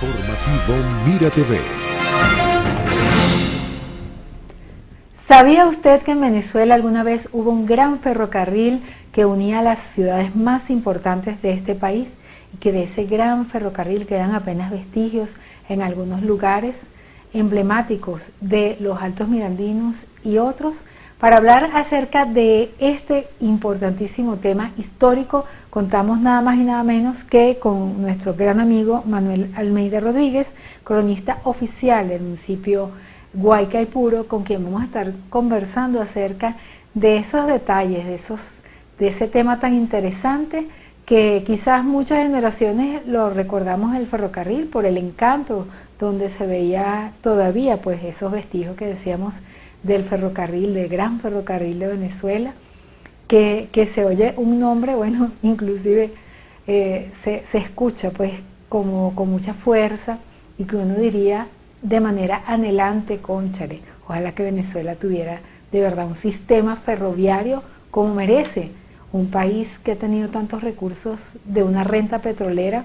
Informativo Mira TV. ¿Sabía usted que en Venezuela alguna vez hubo un gran ferrocarril que unía las ciudades más importantes de este país y que de ese gran ferrocarril quedan apenas vestigios en algunos lugares emblemáticos de los Altos Mirandinos y otros? Para hablar acerca de este importantísimo tema histórico, contamos nada más y nada menos que con nuestro gran amigo Manuel Almeida Rodríguez, cronista oficial del municipio Guaycaipuro, con quien vamos a estar conversando acerca de esos detalles, de ese tema tan interesante que quizás muchas generaciones lo recordamos el ferrocarril por el encanto, donde se veía todavía pues esos vestigios que decíamos del ferrocarril, del gran ferrocarril de Venezuela, que se oye un nombre, bueno, inclusive se escucha pues como con mucha fuerza y que uno diría de manera anhelante, cónchale, ojalá que Venezuela tuviera de verdad un sistema ferroviario como merece un país que ha tenido tantos recursos de una renta petrolera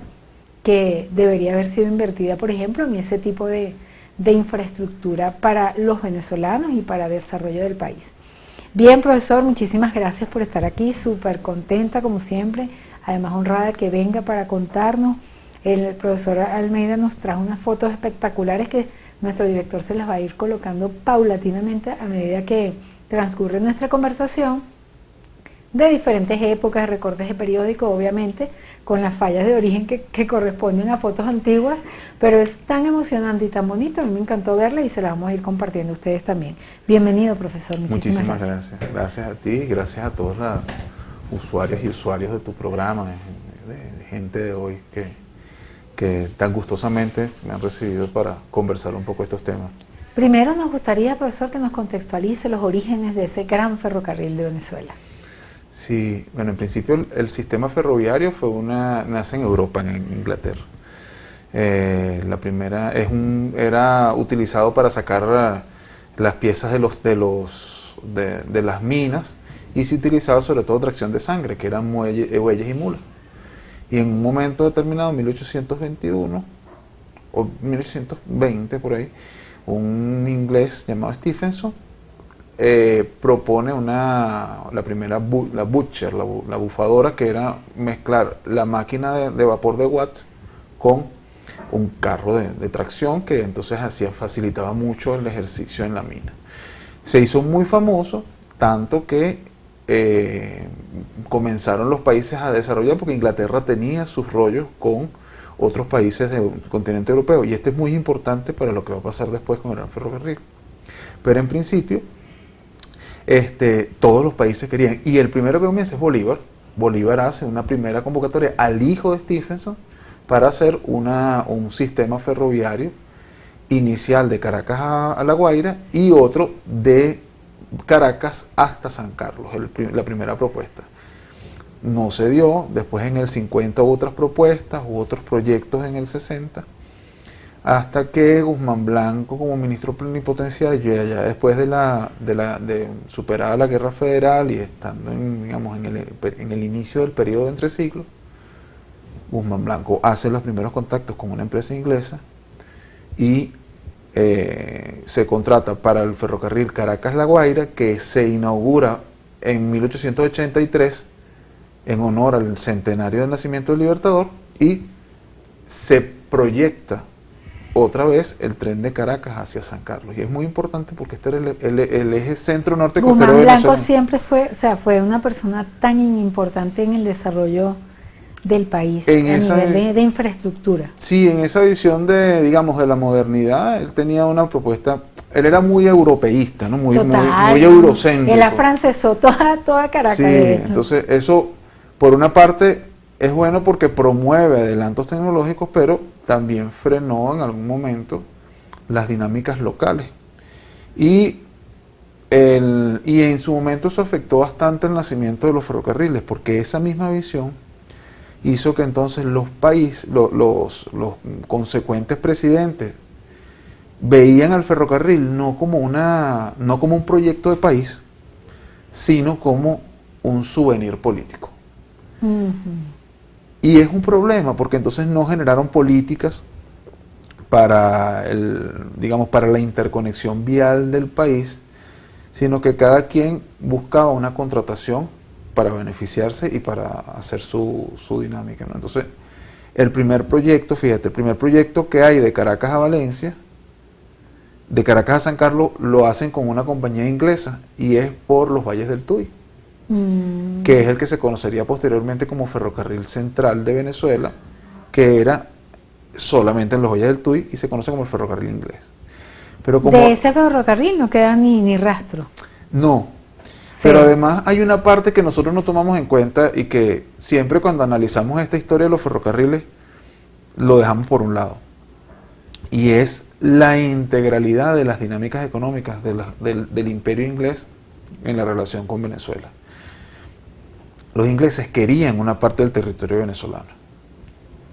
que debería haber sido invertida, por ejemplo, en ese tipo de infraestructura para los venezolanos y para el desarrollo del país. Bien, profesor, muchísimas gracias por estar aquí, súper contenta como siempre, además honrada que venga para contarnos. El profesor Almeida nos trajo unas fotos espectaculares que nuestro director se las va a ir colocando paulatinamente a medida que transcurre nuestra conversación, de diferentes épocas, recortes de periódico, obviamente, con las fallas de origen que corresponden a fotos antiguas, pero es tan emocionante y tan bonito, a mí me encantó verla y se la vamos a ir compartiendo a ustedes también. Bienvenido, profesor, muchísimas gracias. Gracias a ti y gracias a todos los usuarios y usuarios de tu programa, de gente de hoy que tan gustosamente me han recibido para conversar un poco estos temas. Primero nos gustaría, profesor, que nos contextualice los orígenes de ese gran ferrocarril de Venezuela. Sí, bueno, en principio el sistema ferroviario nace en Europa, en Inglaterra. La primera era utilizado para sacar las piezas de las minas y se utilizaba sobre todo tracción de sangre, que eran bueyes y mulas. Y en un momento determinado, 1821 o 1820 por ahí, un inglés llamado Stephenson propone la primera la butcher, la bufadora, que era mezclar la máquina de vapor de Watts con un carro de tracción, que entonces facilitaba mucho el ejercicio en la mina. Se hizo muy famoso, tanto que comenzaron los países a desarrollar, porque Inglaterra tenía sus rollos con otros países del continente europeo, y este es muy importante para lo que va a pasar después con el gran ferrocarril. Pero en principio todos los países querían, y el primero que comienza es Bolívar. Bolívar hace una primera convocatoria al hijo de Stephenson para hacer un sistema ferroviario inicial de Caracas a La Guaira y otro de Caracas hasta San Carlos, la primera propuesta. No se dio, después en el 50 hubo otras propuestas, hubo otros proyectos en el 60, hasta que Guzmán Blanco, como ministro plenipotenciario, ya después de superada la guerra federal y estando en el inicio del periodo de entresiglos, Guzmán Blanco hace los primeros contactos con una empresa inglesa y se contrata para el ferrocarril Caracas-La Guaira, que se inaugura en 1883 en honor al centenario del nacimiento del Libertador, y se proyecta otra vez el tren de Caracas hacia San Carlos. Y es muy importante porque este era el eje centro-norte costero de Venezuela. Guzmán Blanco siempre fue una persona tan importante en el desarrollo del país, a nivel de infraestructura. Sí, en esa visión de la modernidad, él tenía una propuesta, él era muy europeísta, ¿no? muy eurocéntrico. Él afrancesó toda Caracas, sí, de hecho. Entonces eso, por una parte, es bueno porque promueve adelantos tecnológicos, pero también frenó en algún momento las dinámicas locales. Y en su momento eso afectó bastante el nacimiento de los ferrocarriles, porque esa misma visión hizo que entonces los consecuentes presidentes veían al ferrocarril no como un proyecto de país, sino como un souvenir político. Uh-huh. Y es un problema porque entonces no generaron políticas para digamos, para la interconexión vial del país, sino que cada quien buscaba una contratación para beneficiarse y para hacer su dinámica, ¿no? Entonces, el primer proyecto, fíjate, el primer proyecto que hay de Caracas a Valencia, de Caracas a San Carlos, lo hacen con una compañía inglesa y es por los Valles del Tuy, que es el que se conocería posteriormente como Ferrocarril Central de Venezuela, que era solamente en los Valles del Tuy y se conoce como el ferrocarril inglés. Pero como, de ese ferrocarril no queda ni rastro. No, Sí. pero además hay una parte que nosotros no tomamos en cuenta y que siempre cuando analizamos esta historia de los ferrocarriles lo dejamos por un lado, y es la integralidad de las dinámicas económicas del imperio inglés en la relación con Venezuela. Los ingleses querían una parte del territorio venezolano,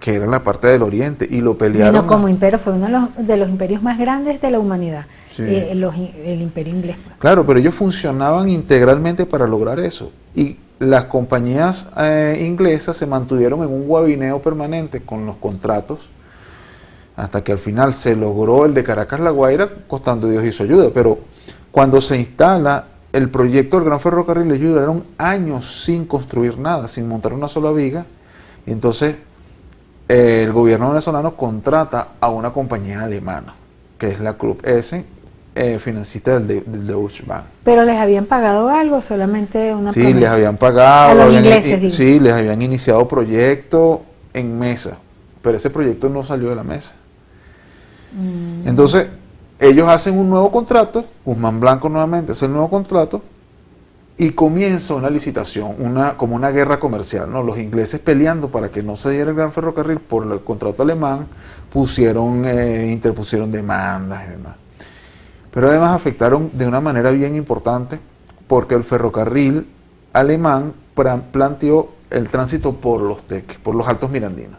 que era la parte del oriente, y lo pelearon. Bueno, como imperio, fue uno de los imperios más grandes de la humanidad, Sí. el imperio inglés. Claro, pero ellos funcionaban integralmente para lograr eso. Y las compañías inglesas se mantuvieron en un guabineo permanente con los contratos, hasta que al final se logró el de Caracas-La Guaira, costando Dios y su ayuda. Pero cuando se instala el proyecto del Gran Ferrocarril, ellos duraron años sin construir nada, sin montar una sola viga. Y entonces el gobierno venezolano contrata a una compañía alemana, que es la Krupp Essen, financista del Deutsche Bank. ¿Pero les habían pagado algo, solamente una Sí, promesa? les habían pagado, A los ingleses, digo. sí, les habían iniciado proyecto en mesa, pero ese proyecto no salió de la mesa. Entonces, ellos hacen un nuevo contrato, Guzmán Blanco nuevamente hace el nuevo contrato, y comienza una licitación, como una guerra comercial, ¿no? Los ingleses peleando para que no se diera el Gran Ferrocarril por el contrato alemán, interpusieron demandas y demás. Pero además afectaron de una manera bien importante, porque el ferrocarril alemán planteó el tránsito por los teques, por los Altos Mirandinos.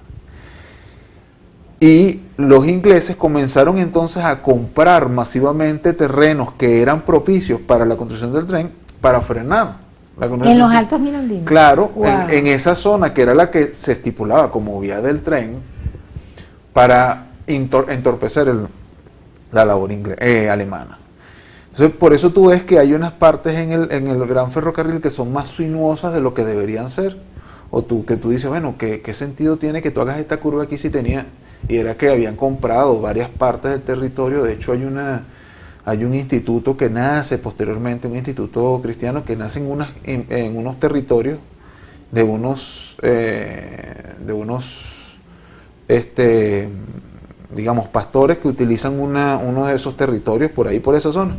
Y los ingleses comenzaron entonces a comprar masivamente terrenos que eran propicios para la construcción del tren, para frenar la construcción. En los Altos Mirandinos. Claro, Wow. en esa zona que era la que se estipulaba como vía del tren, para entorpecer la labor alemana. Entonces, por eso tú ves que hay unas partes en el Gran Ferrocarril que son más sinuosas de lo que deberían ser. O que tú dices, bueno, ¿qué sentido tiene que tú hagas esta curva aquí si tenía? Y era que habían comprado varias partes del territorio. De hecho, hay un instituto que nace posteriormente, un instituto cristiano que nace en unos territorios de unos digamos, pastores que utilizan uno de esos territorios por ahí, por esa zona.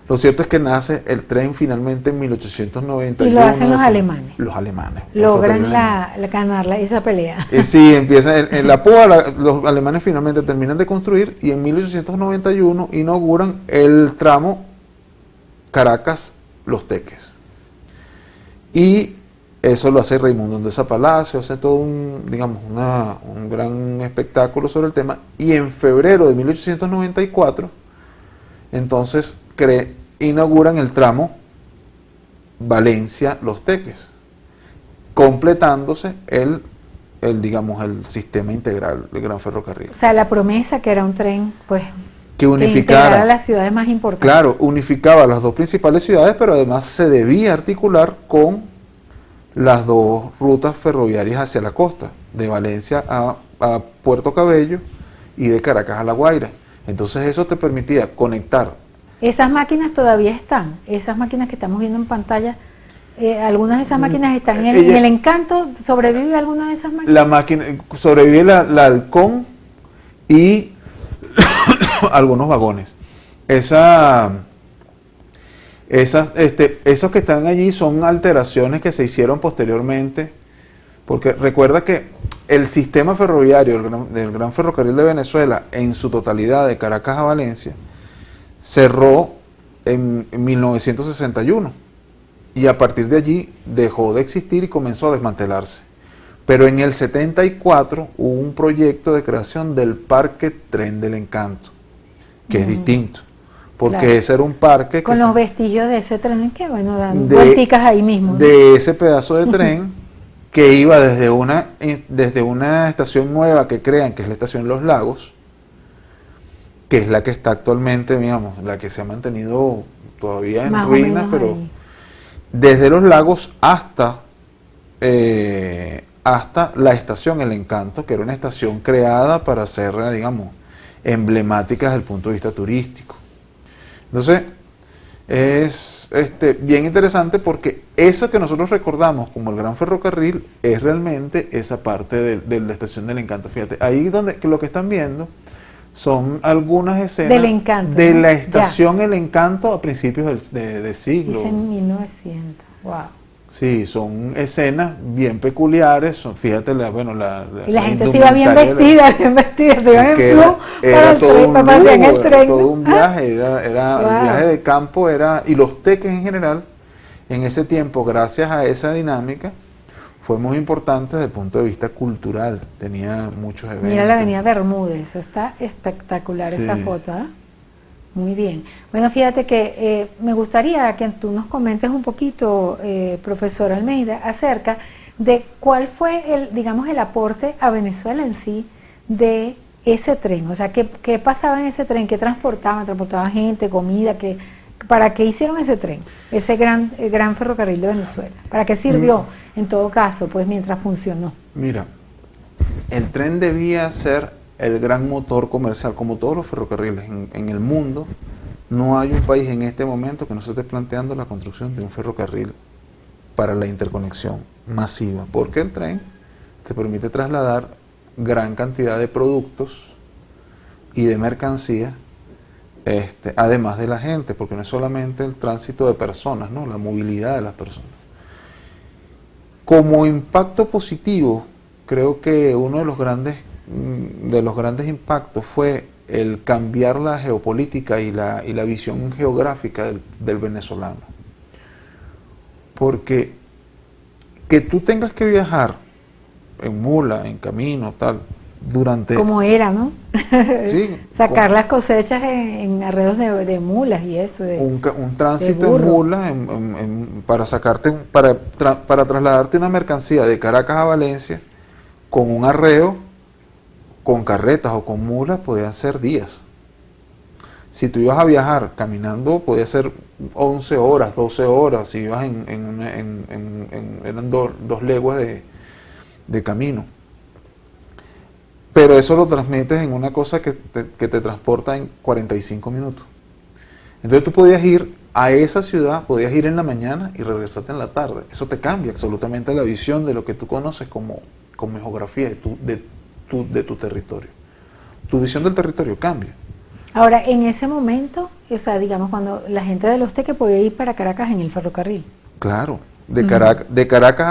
Lo cierto es que nace el tren finalmente en 1891. Y lo hacen los alemanes. Los alemanes. Logran ganar esa pelea. Sí, empieza en la púa, los alemanes finalmente terminan de construir y en 1891 inauguran el tramo Caracas-Los Teques. Y eso lo hace Raimundo Endesa Palacio, hace todo un gran espectáculo sobre el tema. Y en febrero de 1894, entonces inauguran el tramo Valencia-Los Teques, completándose el sistema integral del Gran Ferrocarril. O sea, la promesa que era un tren, pues, Que integrara unificara, las ciudades más importantes. claro, unificaba las dos principales ciudades, pero además se debía articular con las dos rutas ferroviarias hacia la costa, de Valencia a Puerto Cabello y de Caracas a La Guaira. Entonces eso te permitía conectar. Esas máquinas todavía están, esas máquinas que estamos viendo en pantalla, algunas de esas máquinas están en el Encanto. ¿Sobrevive alguna de esas máquinas? La máquina, sobrevive la Halcón y algunos vagones. Esos que están allí son alteraciones que se hicieron posteriormente, porque recuerda que el sistema ferroviario del Gran Ferrocarril de Venezuela, en su totalidad, de Caracas a Valencia, cerró en 1961 y a partir de allí dejó de existir y comenzó a desmantelarse. Pero en el 74 hubo un proyecto de creación del Parque Tren del Encanto, que es distinto, porque Claro. ese era un parque Con que los vestiggios de ese tren que, bueno, dan de- vuelticas ahí mismo, ¿no? de ese pedazo de tren que iba desde una estación nueva que crean, que es la estación Los Lagos, que es la que está actualmente, digamos, la que se ha mantenido todavía en Más o ruinas, menos pero ahí. desde los lagos hasta la estación El Encanto, que era una estación creada para ser, digamos, emblemática desde el punto de vista turístico. Entonces, es bien interesante porque eso que nosotros recordamos como el Gran Ferrocarril es realmente esa parte de la estación del Encanto. Fíjate, ahí donde que lo que están viendo son algunas escenas Del Encanto, de ¿no? la estación El Encanto a principios de siglo. Dice en 1900. Wow. Sí, son escenas bien peculiares, fíjate, Y la gente se iba bien vestida, se iban en que flu para el tren, para pasear en el era tren. todo un viaje, era Wow. el viaje de campo, y los teques en general, en ese tiempo, gracias a esa dinámica, fue muy importante desde el punto de vista cultural, tenía muchos eventos. Mira la avenida Bermúdez, está espectacular Sí. esa foto, ¿eh? Muy bien. Bueno, fíjate que me gustaría que tú nos comentes un poquito, profesor Almeida, acerca de cuál fue digamos, el aporte a Venezuela en sí de ese tren. O sea, ¿qué pasaba en ese tren? ¿Qué transportaban? ¿Transportaban gente, comida? ¿Para qué hicieron ese tren? Ese gran ferrocarril de Venezuela. ¿Para qué sirvió, en todo caso, pues mientras funcionó? Mira, el tren debía ser el gran motor comercial, como todos los ferrocarriles en el mundo. No hay un país en este momento que no se esté planteando la construcción de un ferrocarril para la interconexión masiva, porque el tren te permite trasladar gran cantidad de productos y de mercancías, además de la gente, porque no es solamente el tránsito de personas, ¿no? La movilidad de las personas. Como impacto positivo, creo que uno de los grandes impactos fue el cambiar la geopolítica y la visión geográfica del venezolano. Porque que tú tengas que viajar en mula, en camino, tal, durante... Como era, ¿no? Sí, sacar las cosechas en arreos de mulas y eso. Un tránsito en mula para trasladarte una mercancía de Caracas a Valencia con un arreo, con carretas o con mulas, podían ser días. Si tú ibas a viajar caminando, podía ser 11 horas, 12 horas, si ibas eran 2 leguas de camino. Pero eso lo transmites en una cosa que te transporta en 45 minutos. Entonces tú podías ir a esa ciudad, podías ir en la mañana y regresarte en la tarde. Eso te cambia absolutamente la visión de lo que tú conoces como geografía de tu territorio. Tu visión del territorio cambia. Ahora, en ese momento, o sea, digamos, cuando la gente de Los Teques podía ir para Caracas en el ferrocarril. Claro, de Caracas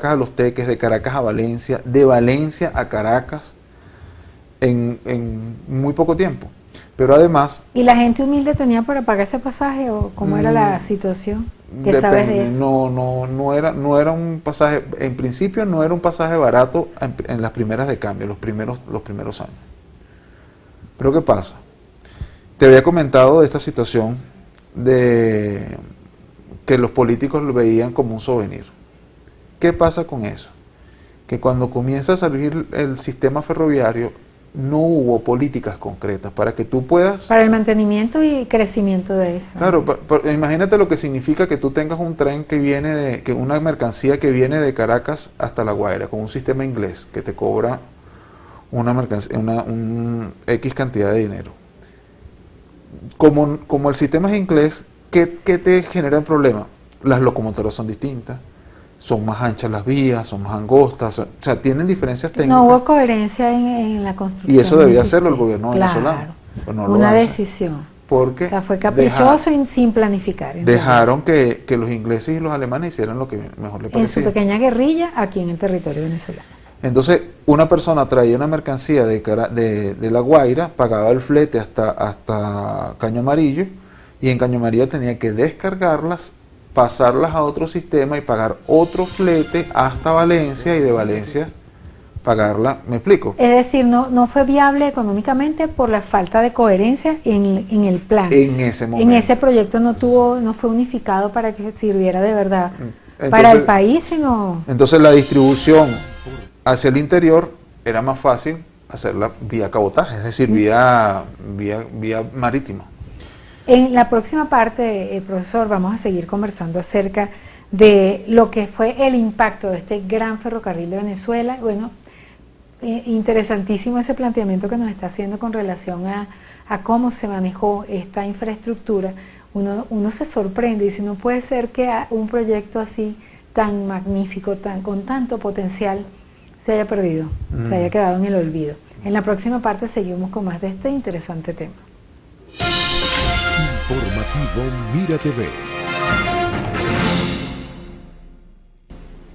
a Los Teques, de Caracas a Valencia, de Valencia a Caracas, en muy poco tiempo. Pero además... ¿Y la gente humilde tenía para pagar ese pasaje o cómo era la situación? ¿Qué sabes de eso? No era un pasaje, en principio no era un pasaje barato en las primeras de cambio, los primeros años. Pero ¿qué pasa? Te había comentado de esta situación de que los políticos lo veían como un souvenir. ¿Qué pasa con eso? Que cuando comienza a salir el sistema ferroviario, no hubo políticas concretas para que tú puedas... Para el mantenimiento y crecimiento de eso. Claro, imagínate lo que significa que tú tengas un tren una mercancía que viene de Caracas hasta La Guaira, con un sistema inglés que te cobra un X cantidad de dinero. Como el sistema es inglés, ¿qué te genera el problema? Las locomotoras son distintas, son más anchas las vías, son más angostas, o sea, tienen diferencias técnicas. No hubo coherencia en la construcción. Y eso debía hacerlo el gobierno venezolano. Claro, no una decisión. Porque o sea, fue caprichoso y sin planificar. Dejaron que los ingleses y los alemanes hicieran lo que mejor les parecía. En su pequeña guerrilla aquí en el territorio venezolano. Entonces, una persona traía una mercancía de La Guaira, pagaba el flete hasta Caño Amarillo, y en Caño Amarillo tenía que descargarlas, pasarlas a otro sistema y pagar otro flete hasta Valencia, y de Valencia pagarla. ¿Me explico? Es decir, no fue viable económicamente por la falta de coherencia en el plan. En ese momento. En ese proyecto no fue unificado para que sirviera de verdad Entonces, para el país, sino... Entonces la distribución hacia el interior era más fácil hacerla vía cabotaje, es decir, vía marítima. En la próxima parte, profesor, vamos a seguir conversando acerca de lo que fue el impacto de este gran ferrocarril de Venezuela. Bueno, interesantísimo ese planteamiento que nos está haciendo con relación a cómo se manejó esta infraestructura. Uno se sorprende y dice, no puede ser que un proyecto así tan magnífico, con tanto potencial, se haya perdido, se haya quedado en el olvido. En la próxima parte seguimos con más de este interesante tema. Informativo Mira TV.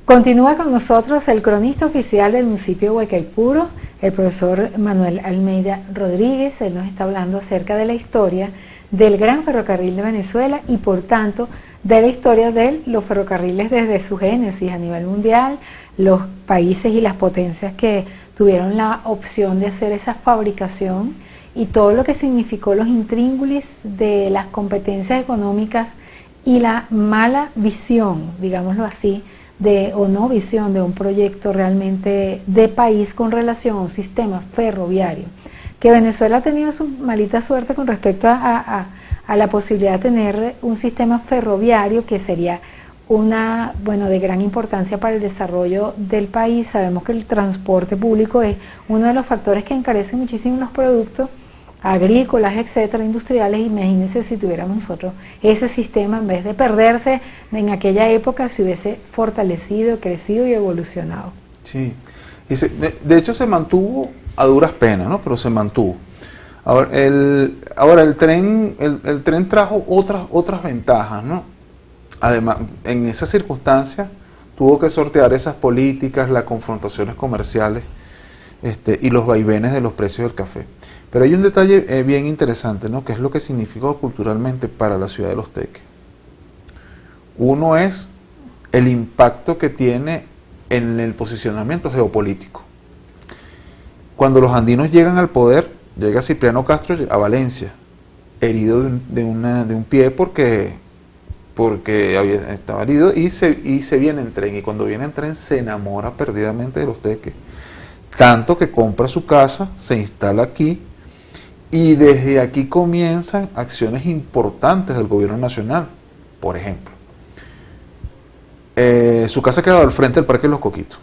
Continúa con nosotros el cronista oficial del municipio de Huaycaipuro, el profesor Manuel Almeida Rodríguez. Él nos está hablando acerca de la historia del Gran Ferrocarril de Venezuela y por tanto de la historia de los ferrocarriles desde su génesis a nivel mundial, los países y las potencias que tuvieron la opción de hacer esa fabricación y todo lo que significó los intríngulis de las competencias económicas y la mala visión, digámoslo así, o no visión de un proyecto realmente de país con relación a un sistema ferroviario, que Venezuela ha tenido su malita suerte con respecto a la posibilidad de tener un sistema ferroviario que sería de gran importancia para el desarrollo del país. Sabemos que el transporte público es uno de los factores que encarece muchísimo los productos agrícolas, etcétera, industriales. Imagínense si tuviéramos nosotros ese sistema, en vez de perderse en aquella época, se hubiese fortalecido, crecido y evolucionado. Sí, y de hecho se mantuvo a duras penas, ¿no? Pero se mantuvo. Ahora el tren trajo otras ventajas, ¿no? Además, en esas circunstancias tuvo que sortear esas políticas, las confrontaciones comerciales y los vaivenes de los precios del café. Pero hay un detalle bien interesante, ¿no? Que es lo que significó culturalmente para la ciudad de Los Teques. Uno es el impacto que tiene en el posicionamiento geopolítico. Cuando los andinos llegan al poder, llega Cipriano Castro a Valencia, herido de un pie porque estaba herido y se viene en tren. Y cuando viene en tren se enamora perdidamente de Los Teques. Tanto que compra su casa, se instala aquí y desde aquí comienzan acciones importantes del gobierno nacional. Por ejemplo, su casa queda al frente del Parque Los Coquitos.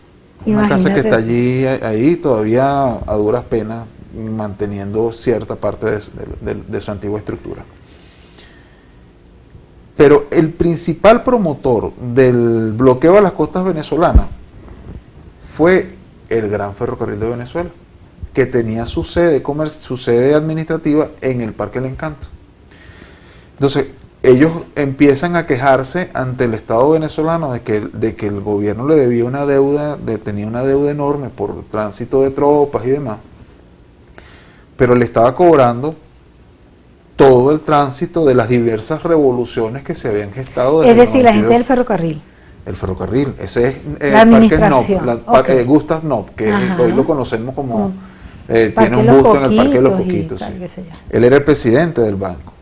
Una casa que está ahí todavía a duras penas, manteniendo cierta parte de su antigua estructura. Pero el principal promotor del bloqueo a las costas venezolanas fue el Gran Ferrocarril de Venezuela, que tenía su sede administrativa en el Parque El Encanto. Entonces, ellos empiezan a quejarse ante el Estado venezolano de que el gobierno le debía tenía una deuda enorme por tránsito de tropas y demás, pero le estaba cobrando todo el tránsito de las diversas revoluciones que se habían gestado. Es decir, la gente del ferrocarril. El ferrocarril, ese es la administración. Parque Gustav Knopp, que hoy lo conocemos como tiene un busto en el Parque de los Coquitos. Sí. Él era el presidente del banco.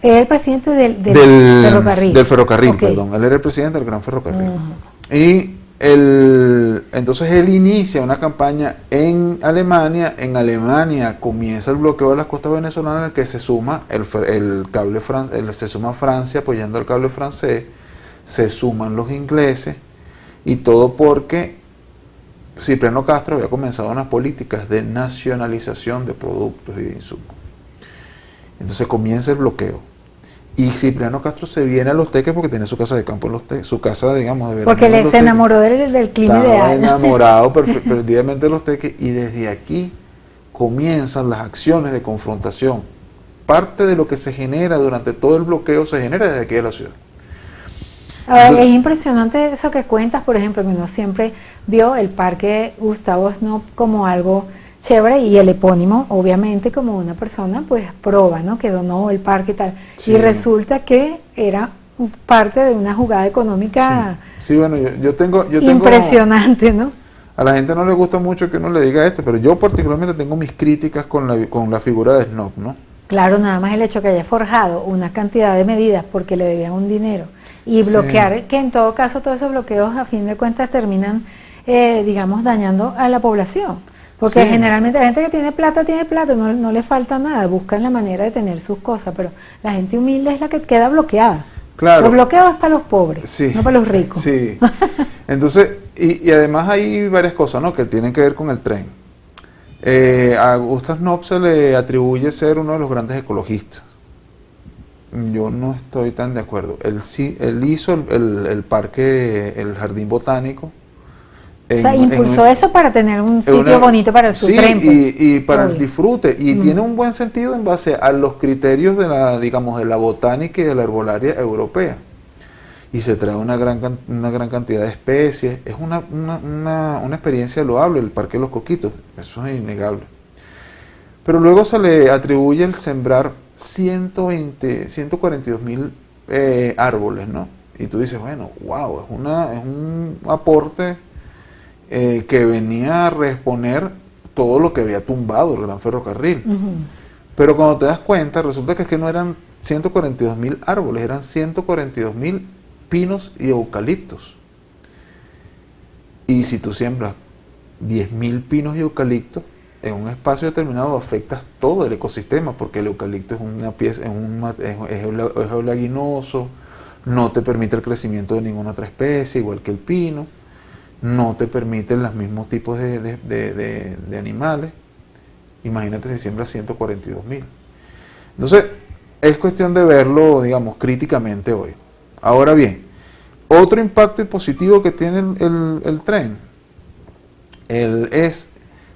Era el presidente del ferrocarril. Del ferrocarril, perdón. Él era el presidente del Gran Ferrocarril. Y entonces él inicia una campaña en Alemania. En Alemania comienza el bloqueo de las costas venezolanas, en el que se suma el cable francés, se suma Francia apoyando el cable francés, se suman los ingleses, y todo porque Cipriano Castro había comenzado unas políticas de nacionalización de productos y de insumos. Entonces comienza el bloqueo. Y Cipriano Castro se viene a Los Teques porque tiene su casa de campo en Los Teques, su casa, digamos, de verano. Porque se enamoró del clima ideal. Estaba enamorado perdidamente de Los Teques, y desde aquí comienzan las acciones de confrontación. Parte de lo que se genera durante todo el bloqueo se genera desde aquí de la ciudad. Ahora, es impresionante eso que cuentas, por ejemplo, que uno siempre vio el Parque Gustavo Knopp como algo chévere, y el epónimo, obviamente, como una persona, pues, proba, ¿no? Que donó el parque y tal. Sí. Y resulta que era parte de una jugada económica. Sí, bueno, yo tengo impresionante, ¿no? A la gente no le gusta mucho que uno le diga esto, pero yo particularmente tengo mis críticas con la figura de Knopp, ¿no? Claro, nada más el hecho que haya forjado una cantidad de medidas porque le debían un dinero y bloquear, que en todo caso todos esos bloqueos a fin de cuentas terminan, digamos, dañando a la población. Porque Sí. generalmente la gente que tiene plata, no le falta nada, buscan la manera de tener sus cosas, pero la gente humilde es la que queda bloqueada. Claro. Los bloqueos es para los pobres, Sí, no para los ricos. sí. Entonces, y además hay varias cosas, ¿no?, que tienen que ver con el tren. A Gustav Nob se le atribuye ser uno de los grandes ecologistas. Yo no estoy tan de acuerdo. Él hizo el parque, el jardín botánico. O sea, impulsó eso para tener un sitio bonito para su sí, tren. Pues. y para Obvio. el disfrute. Y tiene un buen sentido en base a los criterios de la botánica y de la herbolaria europea. Y se trae una gran cantidad de especies. Es una experiencia loable el Parque de los Coquitos, eso es innegable. Pero luego se le atribuye el sembrar 142.000 árboles, ¿no? Y tú dices, bueno, wow, es un aporte que venía a responder todo lo que había tumbado el Gran Ferrocarril. Pero cuando te das cuenta, resulta que es que no eran 142.000 árboles, eran 142.000 pinos y eucaliptos. Y si tú siembras 10.000 pinos y eucaliptos en un espacio determinado, afectas todo el ecosistema, porque el eucalipto es una pieza, es oleaginoso, no te permite el crecimiento de ninguna otra especie, igual que el pino, no te permiten los mismos tipos de animales. Imagínate si siembras 142.000. Entonces, es cuestión de verlo, digamos, críticamente hoy. Ahora bien, otro impacto positivo que tiene el tren es,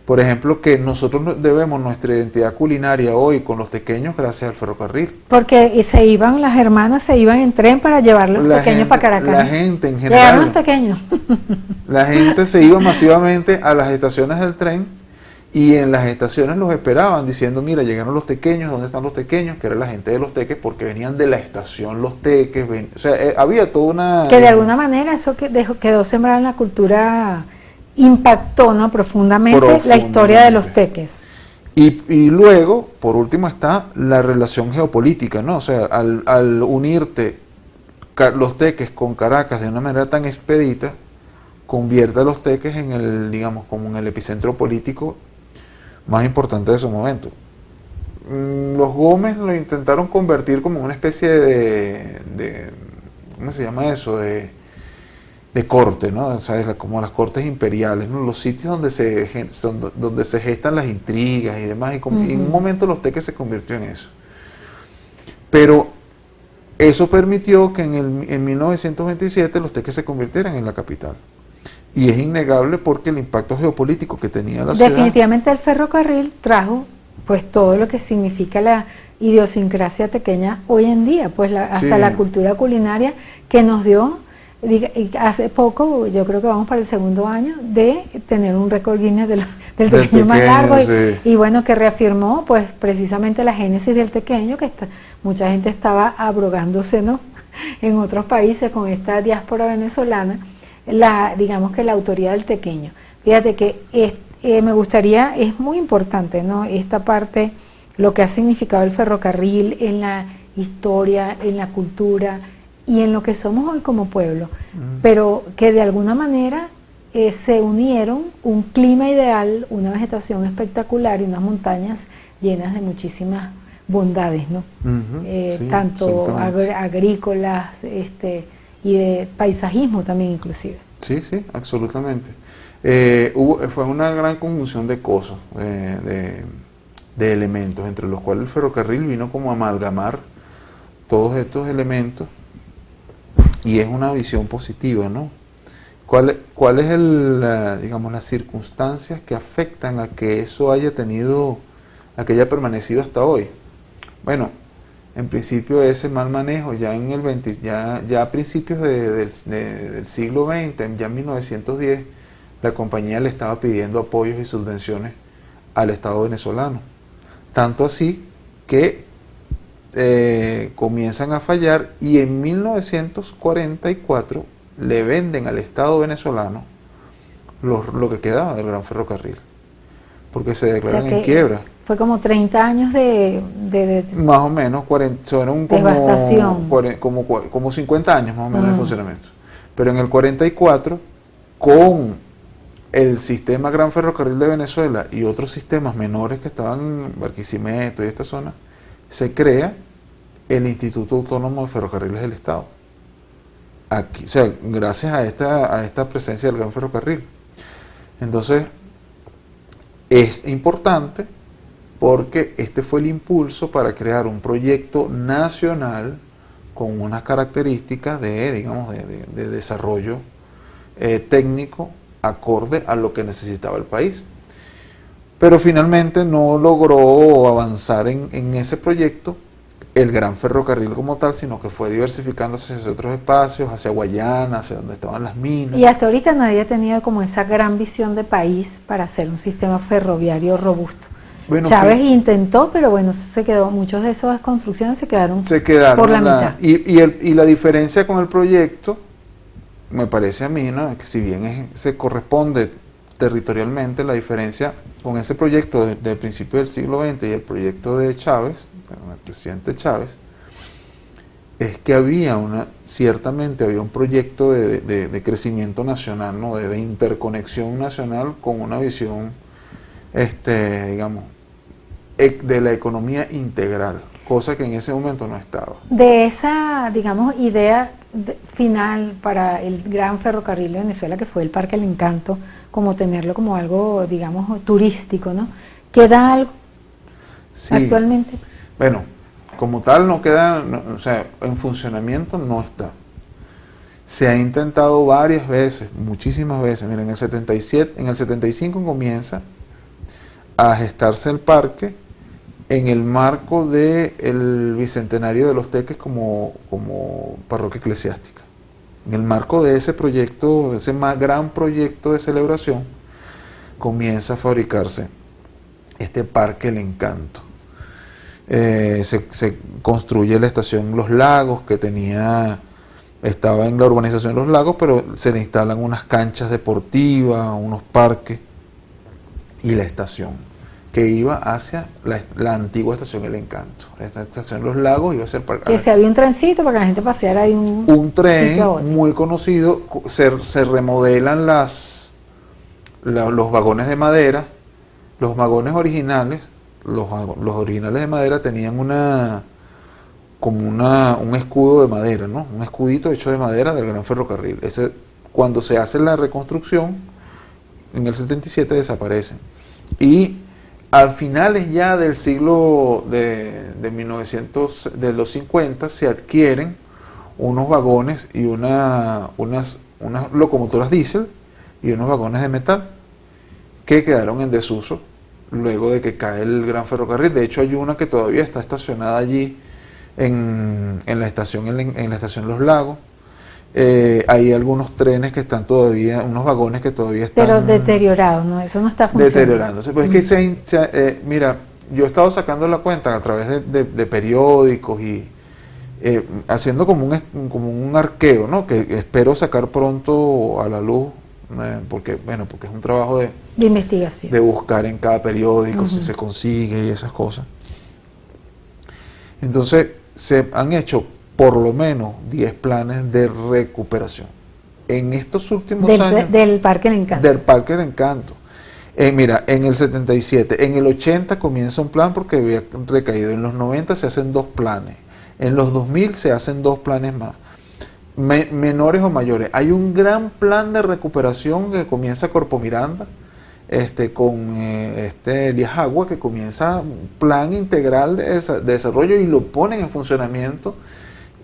por ejemplo, que nosotros debemos nuestra identidad culinaria hoy con los tequeños gracias al ferrocarril. Porque las hermanas se iban en tren para llevar los tequeños para Caracas. La gente en Llegaron general. los tequeños. La gente se iba masivamente a las estaciones del tren y en las estaciones los esperaban diciendo, mira, llegaron los tequeños, ¿dónde están los tequeños? Que era la gente de los teques, porque venían de la estación Los Teques. O sea, había toda una... Que de alguna manera eso quedó sembrado en la cultura, impactó, ¿no?, profundamente la historia de los teques. Y luego, por último, está la relación geopolítica, ¿no? O sea, al unirte los teques con Caracas de una manera tan expedita, convierte a los teques en digamos, como en el epicentro político más importante de su momento. Los Gómez lo intentaron convertir como una especie de ¿cómo se llama eso? De corte, ¿no? ¿Sabes? Como las cortes imperiales, ¿no? Los sitios donde se gestan las intrigas y demás, y en un momento los teques se convirtió en eso. Pero eso permitió que en 1927 los teques se convirtieran en la capital. Y es innegable porque el impacto geopolítico que tenía la ciudad... Definitivamente el ferrocarril trajo pues todo lo que significa la idiosincrasia tequeña hoy en día, pues hasta la cultura culinaria que nos dio, hace poco, yo creo que vamos para el segundo año, de tener un récord Guinness del tequeño más largo, y bueno, que reafirmó pues precisamente la génesis del tequeño, que mucha gente estaba abrogándose, ¿no?, en otros países con esta diáspora venezolana, digamos que la autoría del tequeño. Fíjate que me gustaría, es muy importante, ¿no?, esta parte, lo que ha significado el ferrocarril en la historia, en la cultura y en lo que somos hoy como pueblo, pero que de alguna manera se unieron un clima ideal, una vegetación espectacular y unas montañas llenas de muchísimas bondades, ¿no? Sí, tanto agrícolas y de paisajismo también inclusive. Sí, sí, absolutamente. Fue una gran conjunción de cosas, de elementos, entre los cuales el ferrocarril vino como a amalgamar todos estos elementos, y es una visión positiva, ¿no? ¿Cuál es digamos, las circunstancias que afectan a que eso haya permanecido hasta hoy? Bueno, en principio ese mal manejo, ya a principios del siglo XX, ya en 1910, la compañía le estaba pidiendo apoyos y subvenciones al Estado venezolano. Tanto así que comienzan a fallar, y en 1944 le venden al Estado venezolano lo que quedaba del Gran Ferrocarril, porque se declaran en quiebra. Fue como 30 años de más o menos, fueron devastación. como 50 años más o menos de funcionamiento. Pero en el 44, con el sistema Gran Ferrocarril de Venezuela y otros sistemas menores que estaban en Barquisimeto y esta zona, se crea el Instituto Autónomo de Ferrocarriles del Estado. Aquí, o sea, gracias a esta presencia del Gran Ferrocarril. Entonces, es importante porque este fue el impulso para crear un proyecto nacional con unas características de, digamos, de desarrollo técnico acorde a lo que necesitaba el país. Pero finalmente no logró avanzar en ese proyecto el Gran Ferrocarril como tal, sino que fue diversificándose hacia otros espacios, hacia Guayana, hacia donde estaban las minas. Y hasta ahorita nadie ha tenido como esa gran visión de país para hacer un sistema ferroviario robusto. Bueno, Chávez intentó, pero bueno, se quedó, muchos de esas construcciones se quedaron por la mitad. Y la diferencia con el proyecto, me parece a mí, ¿no?, que si bien se corresponde territorialmente, la diferencia con ese proyecto del principio del siglo XX y el proyecto de Chávez, el presidente Chávez, es que ciertamente había un proyecto de crecimiento nacional, ¿no?, de interconexión nacional con una visión, digamos, de la economía integral, cosa que en ese momento no estaba. De esa, digamos, idea final para el Gran Ferrocarril de Venezuela, que fue el Parque El Encanto, como tenerlo como algo, digamos, turístico, ¿no? ¿Queda algo actualmente? Bueno, como tal no queda, o sea, en funcionamiento no está. Se ha intentado varias veces, muchísimas veces. Mira, en el 75 comienza a gestarse el parque en el marco del bicentenario de los Teques como parroquia eclesiástica. En el marco de ese proyecto, de ese más gran proyecto de celebración, comienza a fabricarse este Parque El Encanto. Se construye la estación Los Lagos, que estaba en la urbanización Los Lagos, pero se le instalan unas canchas deportivas, unos parques, y la estación que iba hacia la antigua estación El Encanto. Esta estación Los Lagos iba a ser para que se había un trencito para que la gente paseara ahí un tren muy conocido. Se remodelan los vagones de madera. Los vagones originales, los originales de madera tenían un escudo de madera, ¿no?, un escudito hecho de madera del Gran Ferrocarril. Cuando se hace la reconstrucción en el 77 desaparecen, y a finales ya del siglo de los 50 se adquieren unos vagones y unas locomotoras diésel y unos vagones de metal que quedaron en desuso luego de que cae el Gran Ferrocarril. De hecho, hay una que todavía está estacionada allí en la estación Los Lagos. Hay algunos trenes que están todavía, unos vagones que todavía están... Pero deteriorados, ¿no? Eso no está funcionando. Deteriorándose. Pues es que mira, yo he estado sacando la cuenta a través de periódicos y haciendo como un arqueo, ¿no?, que espero sacar pronto a la luz, porque es un trabajo de investigación, de buscar en cada periódico si se consigue y esas cosas. Entonces, se han hecho por lo menos 10 planes de recuperación en estos últimos años del Parque El Encanto. Del Parque El Encanto. Mira, en el 77, en el 80 comienza un plan porque había recaído, en los 90 se hacen 2 planes, en los 2000 se hacen 2 planes más, menores o mayores. Hay un gran plan de recuperación que comienza Corpo Miranda, con Elías Agua, que comienza un plan integral de desarrollo y lo ponen en funcionamiento.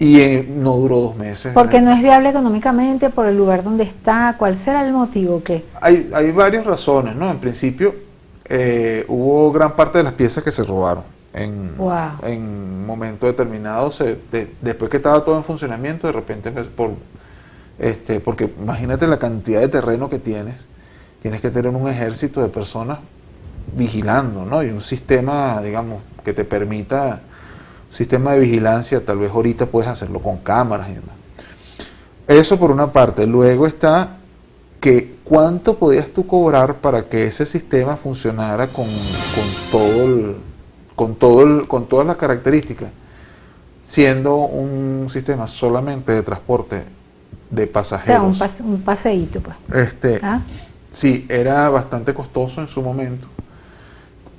Y no duró 2 meses. Porque no es viable económicamente por el lugar donde está. ¿Cuál será el motivo? Hay varias razones, ¿no? En principio, hubo gran parte de las piezas que se robaron. En un momento determinado, después que estaba todo en funcionamiento, de repente, porque imagínate la cantidad de terreno que tienes que tener un ejército de personas vigilando, ¿no? Y un sistema, digamos, que te permita... sistema de vigilancia, tal vez ahorita puedes hacerlo con cámaras y demás. Eso por una parte. Luego está que cuánto podías tú cobrar para que ese sistema funcionara con todas las características, siendo un sistema solamente de transporte de pasajeros. O sea, un paseíto, pues. sí, era bastante costoso en su momento,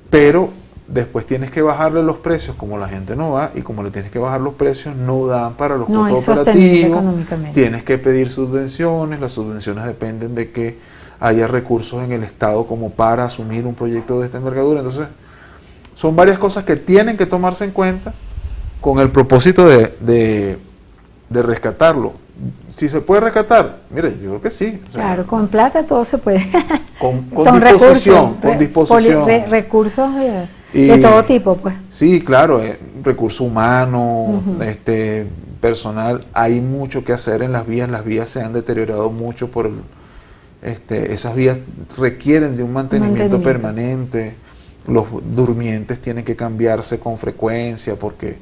pero después tienes que bajarle los precios, como la gente no va, y como le tienes que bajar los precios, no dan para los No es costos sostenible operativos, económicamente. tienes que pedir subvenciones, las subvenciones dependen de que haya recursos en el Estado como para asumir un proyecto de esta envergadura. Entonces, son varias cosas que tienen que tomarse en cuenta con el propósito de rescatarlo. Si se puede rescatar, mire, yo creo que sí. O sea, Claro, con plata todo se puede. con Con disposición, recursos, con disposición. recursos Y- de todo tipo, pues. Sí, claro, recurso humano, Ujú. Personal, hay mucho que hacer en las vías se han deteriorado mucho esas vías requieren de un mantenimiento permanente, los durmientes tienen que cambiarse con frecuencia porque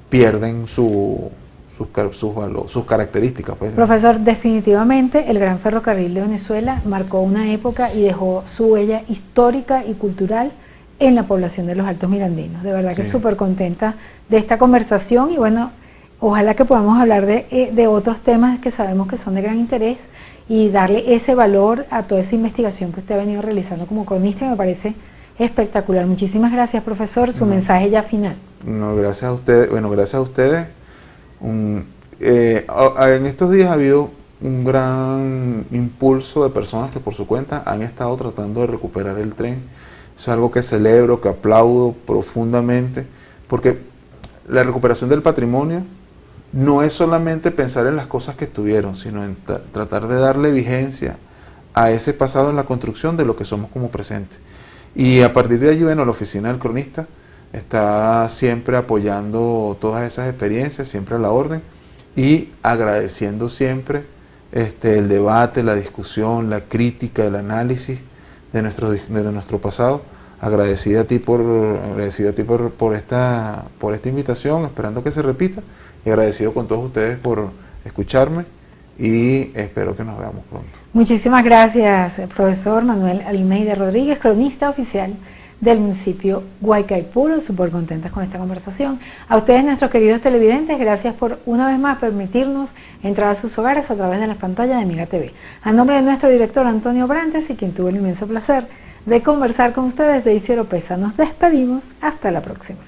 pierden sus características. Pues. Profesor, definitivamente el Gran Ferrocarril de Venezuela marcó una época y dejó su huella histórica y cultural en la población de los Altos Mirandinos. De verdad que Sí. súper contenta de esta conversación y bueno, ojalá que podamos hablar de otros temas que sabemos que son de gran interés y darle ese valor a toda esa investigación que usted ha venido realizando como cronista y me parece espectacular. Muchísimas gracias, profesor. Su mensaje ya final. No, gracias a ustedes. Bueno, gracias a ustedes. En estos días ha habido un gran impulso de personas que por su cuenta han estado tratando de recuperar el tren. Es algo que celebro, que aplaudo profundamente, porque la recuperación del patrimonio no es solamente pensar en las cosas que estuvieron, sino en tratar de darle vigencia a ese pasado en la construcción de lo que somos como presente. Y a partir de allí, bueno, la oficina del cronista está siempre apoyando todas esas experiencias, siempre a la orden, y agradeciendo siempre el debate, la discusión, la crítica, el análisis de nuestro pasado. Agradecida a ti por esta invitación, esperando que se repita, y agradecido con todos ustedes por escucharme y espero que nos veamos pronto. Muchísimas gracias, profesor Manuel Almeida Rodríguez, cronista oficial del municipio Guaycaipuro. Súper contentas con esta conversación. A ustedes, nuestros queridos televidentes, gracias por una vez más permitirnos entrar a sus hogares a través de las pantallas de Mira TV. A nombre de nuestro director Antonio Brantes y quien tuvo el inmenso placer de conversar con ustedes, Daisy Oropesa, nos despedimos. Hasta la próxima.